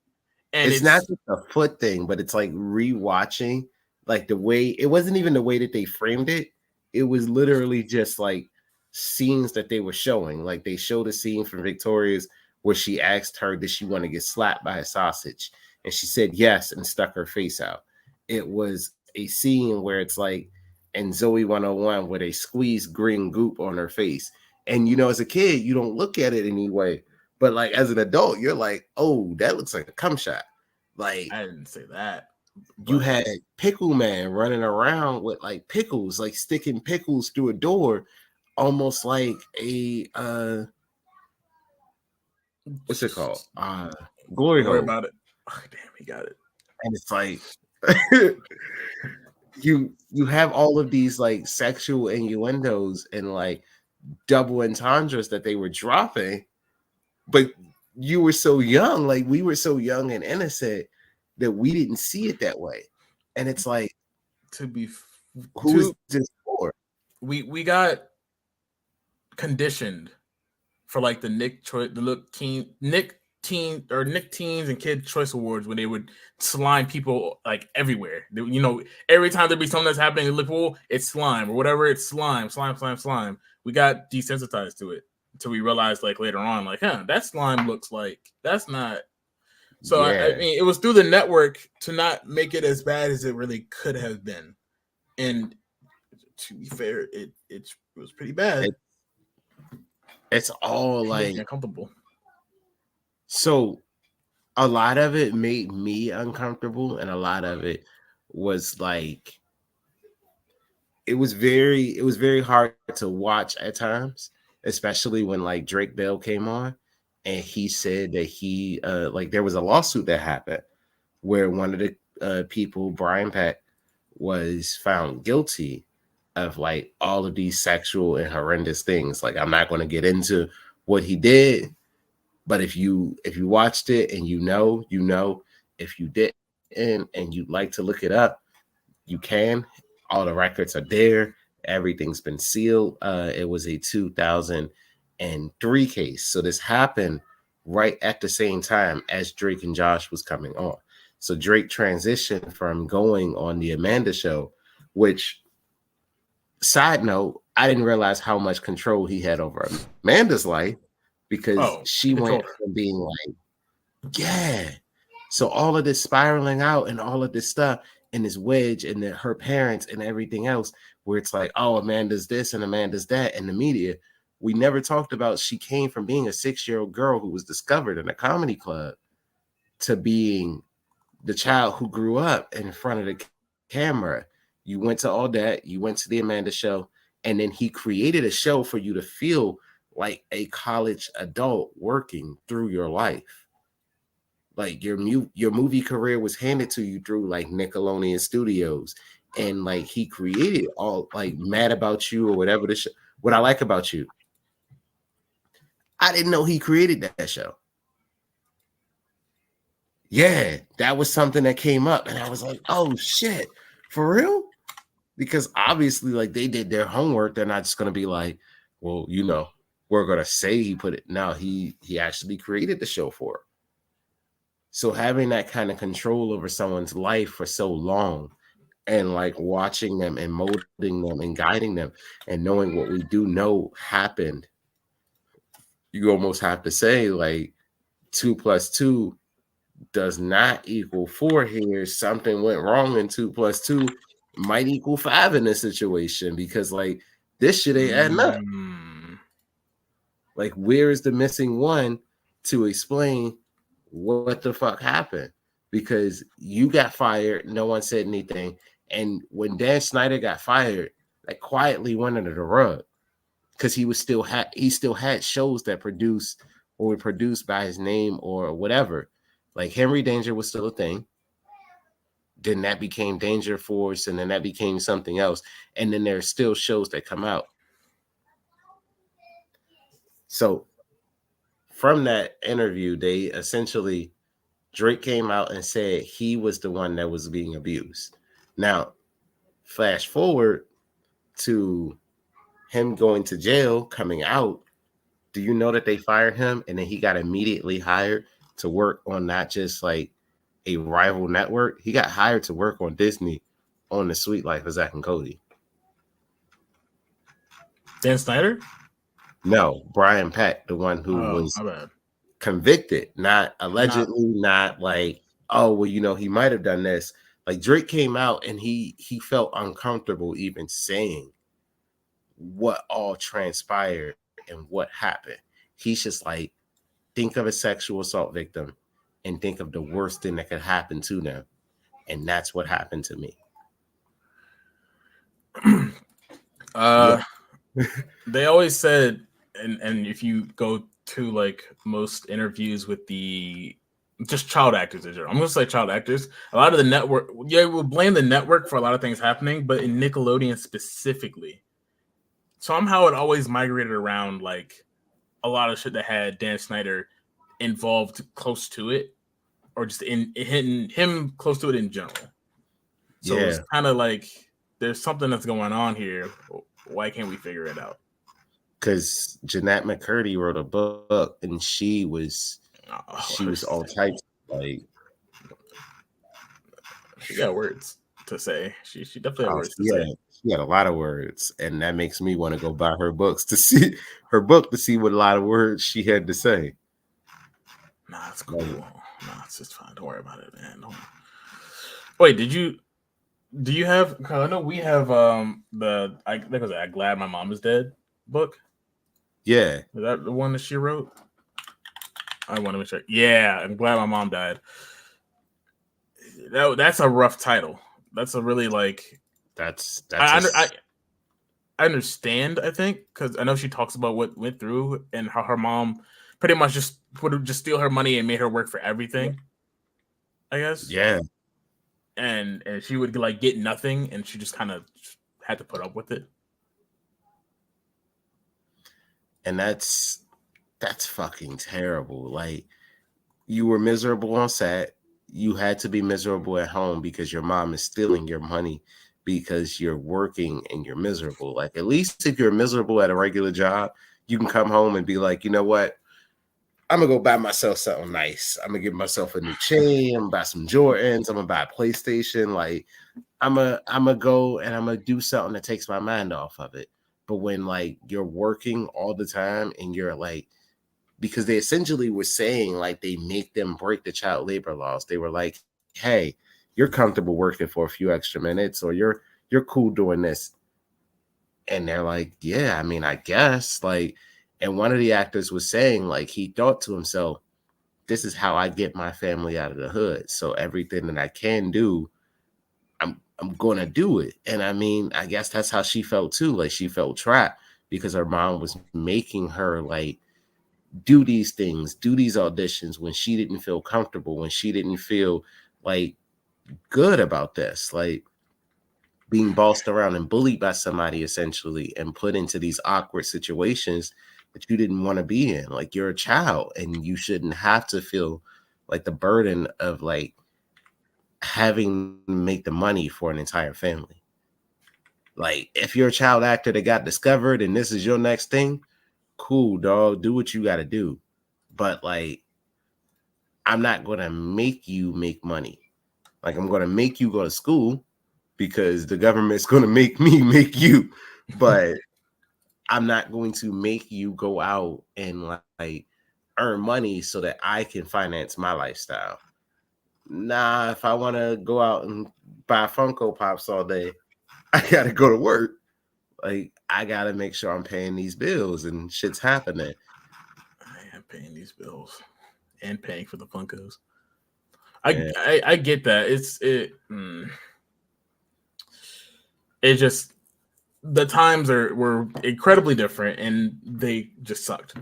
And it's not just a foot thing, but it's like rewatching, like the way it wasn't even the way that they framed it. It was literally just like scenes that they were showing. Like they showed a scene from Victoria's where she asked her, did she want to get slapped by a sausage? And she said yes and stuck her face out. It was a scene where it's like in Zoe 101 where they squeeze green goop on her face. And, you know, as a kid, you don't look at it anyway. But, like, as an adult, you're like, oh, that looks like a cum shot. Like, I didn't say that. You had Pickle Man running around with, like, pickles, like, sticking pickles through a door, almost like a, what's it called? Glory hole. Don't worry about it. Oh, damn, he got it. And it's like, you have all of these, like, sexual innuendos and, like, double entendres that they were dropping, but you were so young, like we were so young and innocent that we didn't see it that way. And it's like, who's this for? We got conditioned for like the Nick Teens and Kid Choice Awards when they would slime people like everywhere. You know, every time there'd be something that's happening in Liverpool, it's slime or whatever. It's slime. We got desensitized to it until we realized like later on, like, that slime looks like that's not. So yeah. I mean, it was through the network to not make it as bad as it really could have been. And to be fair, it was pretty bad. It's all like uncomfortable. So a lot of it made me uncomfortable, and a lot of it was like it was very hard to watch at times, especially when like Drake Bell came on and he said that he like there was a lawsuit that happened where one of the people, Brian Peck, was found guilty of like all of these sexual and horrendous things. Like I'm not going to get into what he did, but if you watched it and you know, if you didn't and you'd like to look it up, you can. All the records are there. Everything's been sealed. It was a 2003 case. So this happened right at the same time as Drake and Josh was coming on. So Drake transitioned from going on the Amanda show, which, side note, I didn't realize how much control he had over Amanda's life, because she went from being like, yeah. So all of this spiraling out and all of this stuff and this wedge and her parents and everything else, where it's like, oh, Amanda's this and Amanda's that, and the media. We never talked about she came from being a 6-year-old girl who was discovered in a comedy club to being the child who grew up in front of the camera. You went to all that. You went to the Amanda show, and then he created a show for you to feel like a college adult working through your life. Like your movie career was handed to you through like Nickelodeon Studios, and like he created all like Mad About You or whatever the show. What I Like About You, I didn't know he created that show. Yeah, that was something that came up, and I was like, "Oh shit, for real?" Because obviously, like they did their homework. They're not just gonna be like, "Well, you know, we're gonna say he put it." No, he actually created the show for her. So having that kind of control over someone's life for so long, and like watching them and molding them and guiding them, and knowing what we do know happened, you almost have to say like 2 + 2 does not equal 4 here. Something went wrong, and 2 + 2 might equal 5 in this situation, because like this shit ain't adding up. Like, where is the missing one to explain what the fuck happened? Because you got fired, no one said anything, and when Dan Snyder got fired, like quietly went under the rug, because he still had shows that produced or were produced by his name or whatever. Like Henry Danger was still a thing. Then that became Danger Force, and then that became something else. And then there's still shows that come out. So from that interview, they essentially, Drake came out and said he was the one that was being abused. Now, flash forward to him going to jail, coming out. Do you know that they fired him, and then he got immediately hired to work on not just like a rival network? He got hired to work on Disney on The Sweet Life of Zack and Cody. Dan Snyder? No, Brian Peck, the one who was convicted, not allegedly, not like, oh, well, you know, he might have done this. Like Drake came out and he felt uncomfortable even saying what all transpired and what happened. He's just like, think of a sexual assault victim and think of the worst thing that could happen to them. And that's what happened to me. They always said, and if you go to like most interviews with the just child actors, I'm gonna say child actors, a lot of the network, we'll blame the network for a lot of things happening, but in Nickelodeon specifically, somehow it always migrated around like a lot of shit that had Dan Snyder involved close to it, or just in hitting him close to it in general. So it's kind of like there's something that's going on here. Why can't we figure it out? Because Jeanette McCurdy wrote a book, and she was all types of, like, she got words to say. She definitely had words to say. She had a lot of words, and that makes me want to go buy her books to see what a lot of words she had to say. Nah, it's cool. Nah, it's just fine. Don't worry about it, man. Wait, do you have? I know we have I Glad My Mom Is Dead book. Yeah, is that the one that she wrote? I want to make sure. Yeah, I'm glad my mom died. That's a rough title. That's a really like. I understand. I think because I know she talks about what went through and how her mom pretty much just would just steal her money and made her work for everything. I guess. Yeah. And she would like get nothing, and she just kind of had to put up with it. And that's fucking terrible. Like, you were miserable on set. You had to be miserable at home because your mom is stealing your money because you're working and you're miserable. Like, at least if you're miserable at a regular job, you can come home and be like, you know what? I'm gonna go buy myself something nice. I'm gonna give myself a new chain. I'm gonna buy some Jordans. I'm gonna buy a PlayStation. Like, I'm gonna go and I'm gonna do something that takes my mind off of it. But when like you're working all the time and you're like, because they essentially were saying like they make them break the child labor laws. They were like, hey, you're comfortable working for a few extra minutes, or you're cool doing this. And they're like, yeah, I mean, I guess. Like, and one of the actors was saying, like, he thought to himself, this is how I get my family out of the hood. So everything that I can do, I'm gonna do it. And I mean, I guess that's how she felt too. Like, she felt trapped because her mom was making her like do these things, do these auditions when she didn't feel comfortable, when she didn't feel like good about this. Like, being bossed around and bullied by somebody essentially and put into these awkward situations that you didn't want to be in. Like, you're a child and you shouldn't have to feel like the burden of like having to make the money for an entire family. Like, if you're a child actor that got discovered and this is your next thing, cool, dog, do what you got to do. But like, I'm not going to make you make money. Like, I'm going to make you go to school because the government's going to make me make you. But I'm not going to make you go out and like earn money so that I can finance my lifestyle. Nah, if I want to go out and buy Funko Pops all day, I got to go to work. Like, I got to make sure I'm paying these bills and shit's happening. I am paying these bills and paying for the Funkos. I get that. It just, the times were incredibly different and they just sucked.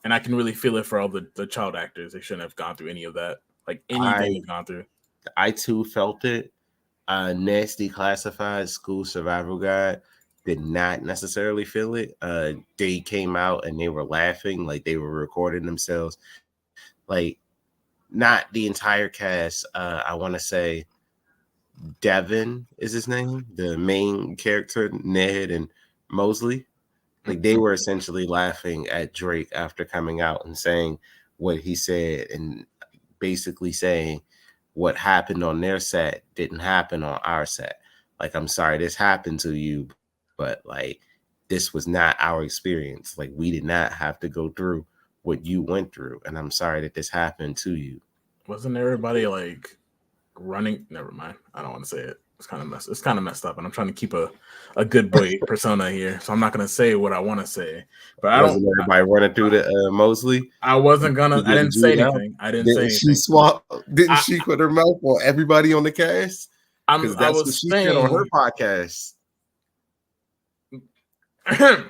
And I can really feel it for all the child actors. They shouldn't have gone through any of that. Like, anything they've gone through. I too felt it. Nasty Classified School Survival Guide did not necessarily feel it. They came out and they were laughing, like they were recording themselves. Like, not the entire cast. I want to say Devin is his name, the main character, Ned and Mosley. Like, they were essentially laughing at Drake after coming out and saying what he said, and basically saying what happened on their set didn't happen on our set. Like, I'm sorry this happened to you, but like, this was not our experience. Like, we did not have to go through what you went through, and I'm sorry that this happened to you. Wasn't everybody like running? Never mind. I don't want to say it. It's kind of messed up, and I'm trying to keep a good boy persona here, so I'm not gonna say what I want to say. But Wasn't everybody running through the Mosley? I wasn't gonna. I didn't say anything. I didn't say anything. Didn't she put her mouth on everybody on the cast? Because that's what she said on her podcast. I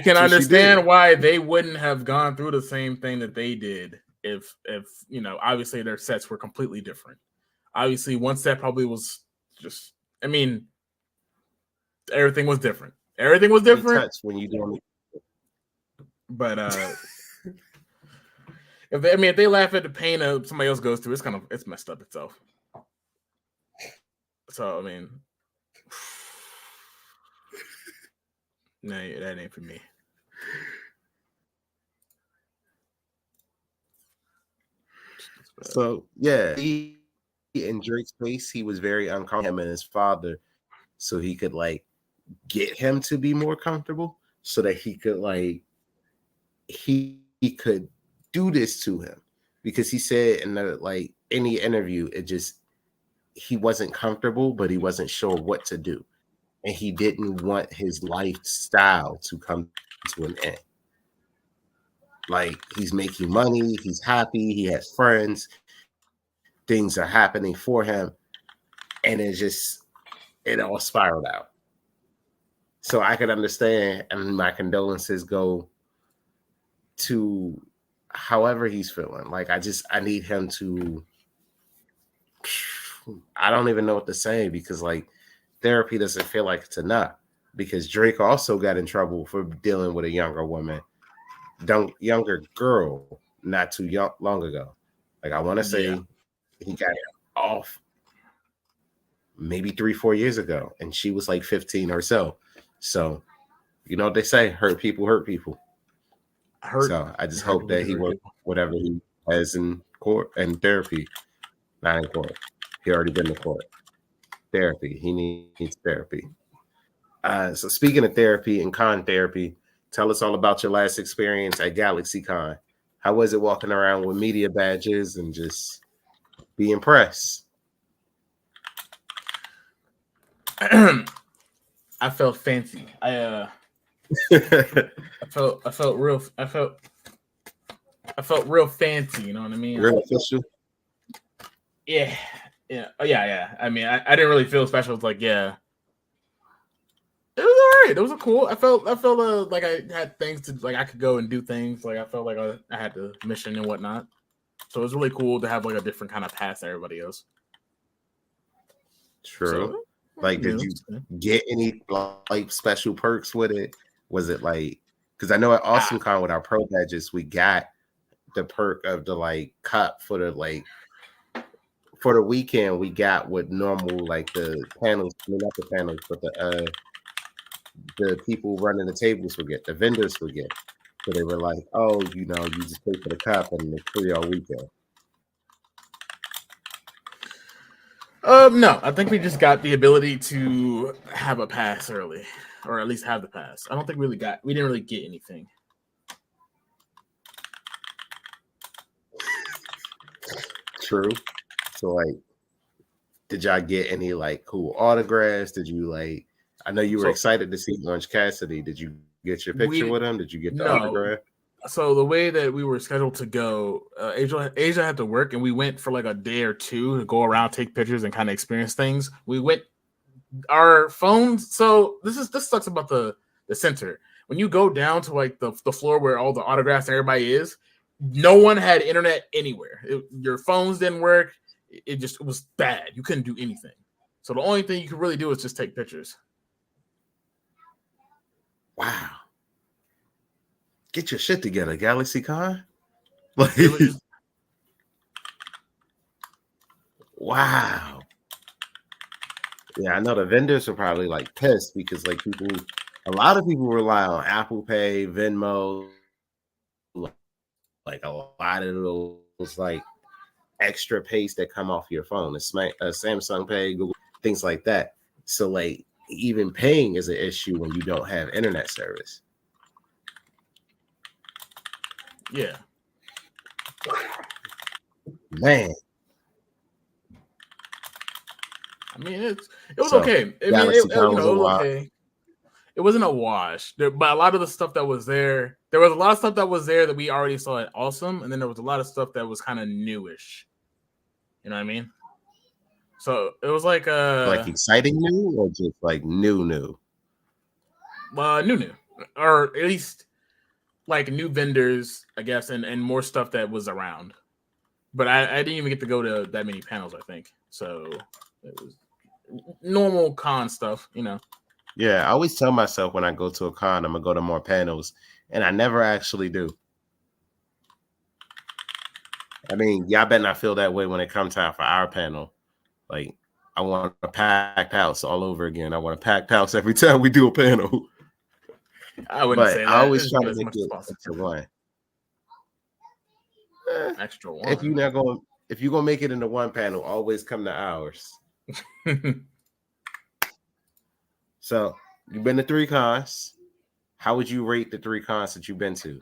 can understand why they wouldn't have gone through the same thing that they did if you know, obviously their sets were completely different. Obviously, one set probably was just, I mean, everything was different. Everything was different. When you do it. But if they laugh at the pain of somebody else goes through, it's messed up itself. So I mean, no, that ain't for me. So yeah, in Drake's face, he was very uncomfortable, him and his father, so he could like get him to be more comfortable, so that he could like he could do this to him, because he said in the like any interview, he wasn't comfortable, but he wasn't sure what to do, and he didn't want his lifestyle to come to an end. Like, he's making money, he's happy, he has friends, things are happening for him, and it all spiraled out. So I could understand, and my condolences go to however he's feeling. Like, I need him to, I don't even know what to say, because like, therapy doesn't feel like it's enough, because Drake also got in trouble for dealing with a younger girl not too long ago. Like, I want to say he got off maybe 3-4 years ago, and she was like 15 or so. So, you know what they say, hurt people hurt people. So I just hope that he works whatever he has in court and therapy. Not in court. He already been to court. Therapy. He needs therapy. So speaking of therapy and con therapy, tell us all about your last experience at GalaxyCon. How was it walking around with media badges and just be impressed? I felt fancy. I felt real fancy, you know what I mean? Real official. Yeah. Oh, yeah. I mean, I didn't really feel special. It's like, yeah. It was all right. It was cool. I felt like I had things to, like, I could go and do things. Like, I felt like I had the mission and whatnot. So it was really cool to have like a different kind of pass than everybody else. True. So, like, did you get any like special perks with it? Was it like, because I know at AwesomeCon with our pro badges, we got the perk of the like cup for the like for the weekend. We got what normal like the panels, I mean, not the panels, but the people running the tables would get, the vendors would get. So they were like, oh, you know, you just pay for the cup and it's free all weekend. No, I think we just got the ability to have a pass early, or at least have the pass. I don't think we didn't really get anything. True. So like, did y'all get any like cool autographs? Did you like, I know you were excited to see Orange Cassidy. Did you get your picture with him? Did you get the autograph? So the way that we were scheduled to go, Asia had to work, and we went for like a day or two to go around, take pictures, and kind of experience things. We went our phones. So this sucks about the center. When you go down to like the floor where all the autographs and everybody is, no one had internet anywhere. Your phones didn't work. It was bad. You couldn't do anything. So the only thing you could really do is just take pictures. Wow. Get your shit together, GalaxyCon. Like, wow. Yeah, I know the vendors are probably like pissed because like a lot of people rely on Apple Pay, Venmo, like a lot of those like extra pays that come off your phone, Samsung Pay, Google, things like that. So like even paying is an issue when you don't have internet service. Yeah. Man. I mean, it was okay. I mean, it was okay. It wasn't a wash, but a lot of the stuff that was there was a lot of stuff that was there that we already saw at Awesome, and then there was a lot of stuff that was kind of newish. You know what I mean? So it was like exciting new or just like new? New, or at least like new vendors, I guess, and more stuff that was around. But I didn't even get to go to that many panels, I think. So it was normal con stuff, you know. Yeah, I always tell myself when I go to a con, I'm gonna go to more panels, and I never actually do. I mean, y'all better not feel that way when it comes time for our panel. Like, I want a packed house all over again. I want a packed house every time we do a panel. I wouldn't say that. I always try to make it extra one. Extra one. If you're gonna make it into one panel, always come to ours. So you've been to 3 cons. How would you rate the 3 cons that you've been to?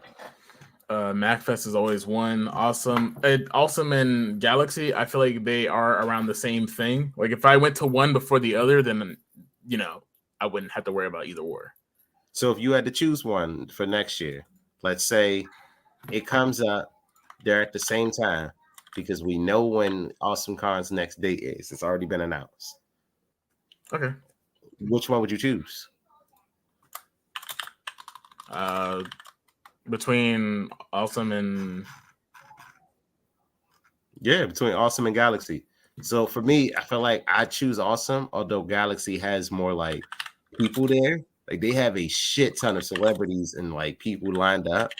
MacFest is always one. Awesome and Galaxy, I feel like they are around the same thing. Like if I went to one before the other, then I wouldn't have to worry about either or. So if you had to choose one for next year, let's say it comes up, they're at the same time, because we know when AwesomeCon's next date is. It's already been announced. Okay. Which one would you choose? Between Awesome and Galaxy. So for me, I feel like I choose Awesome, although Galaxy has more like people there. Like they have a shit ton of celebrities and like people lined up.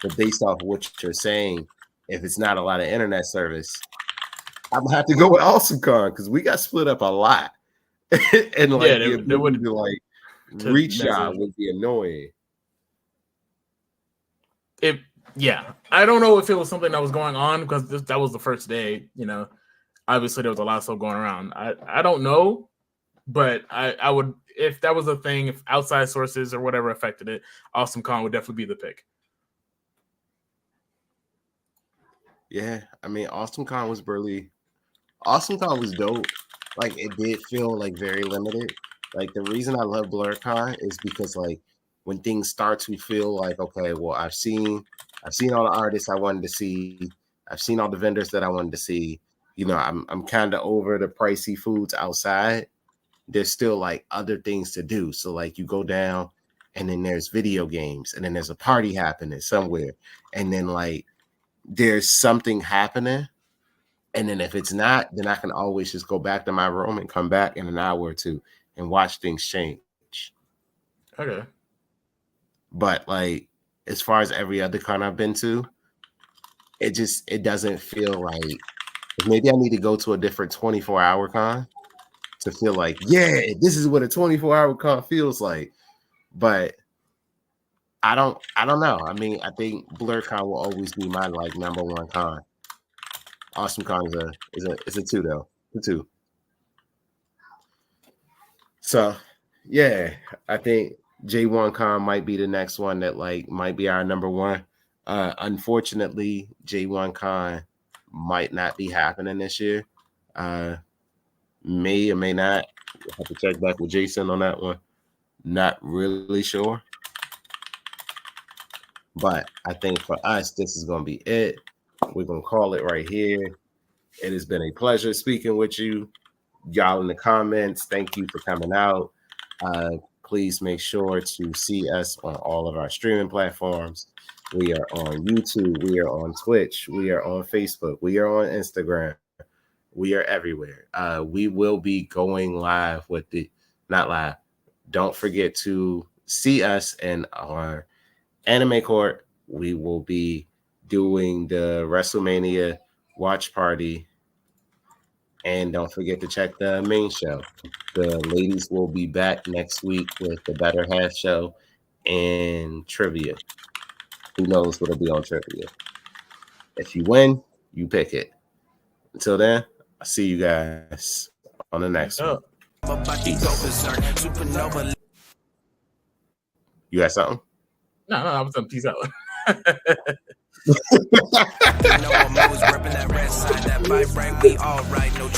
But based off of what you're saying, if it's not a lot of internet service, I'm gonna have to go with AwesomeCon because we got split up a lot. and like Yeah, the they ability would to like to reach measure. shot would be annoying. Yeah, I don't know if it was something that was going on because that was the first day. You know, obviously there was a lot of stuff going around. I don't know, but I would, if that was a thing, if outside sources or whatever affected it, Awesome Con would definitely be the pick. Yeah, I mean, Awesome Con was dope. Like it did feel like very limited. Like the reason I love BlerdCon is because like when things start to feel like, okay, well, I've seen all the artists I wanted to see. I've seen all the vendors that I wanted to see. You know, I'm kind of over the pricey foods outside. There's still like other things to do. So like you go down and then there's video games and then there's a party happening somewhere. And then like there's something happening. And then if it's not, then I can always just go back to my room and come back in an hour or two and watch things change. Okay. But like as far as every other con I've been to, it doesn't feel like, maybe I need to go to a different 24-hour con to feel like, yeah, this is what a 24-hour con feels like. But I don't know. I mean, I think BlerdCon will always be my like number one con. Awesome Con is a 2 though. A 2. So yeah, I think J1 Con might be the next one that like might be our number one. Unfortunately, J1 Con might not be happening this year. May or may not. We'll have to check back with Jason on that one. Not really sure. But I think for us, this is going to be it. We're going to call it right here. It has been a pleasure speaking with you. Y'all in the comments, thank you for coming out. Please make sure to see us on all of our streaming platforms. We are on YouTube. We are on Twitch. We are on Facebook. We are on Instagram. We are everywhere. We will be going live with not live. Don't forget to see us in our anime court. We will be doing the WrestleMania watch party. And don't forget to check the main show. The ladies will be back next week with the Better Half show and trivia. Who knows what'll be on trivia? If you win, you pick it. Until then, I'll see you guys on the next one. You got something? No, I was gonna peace out. You know I'm always repping that red side, that vibrate, we all right, no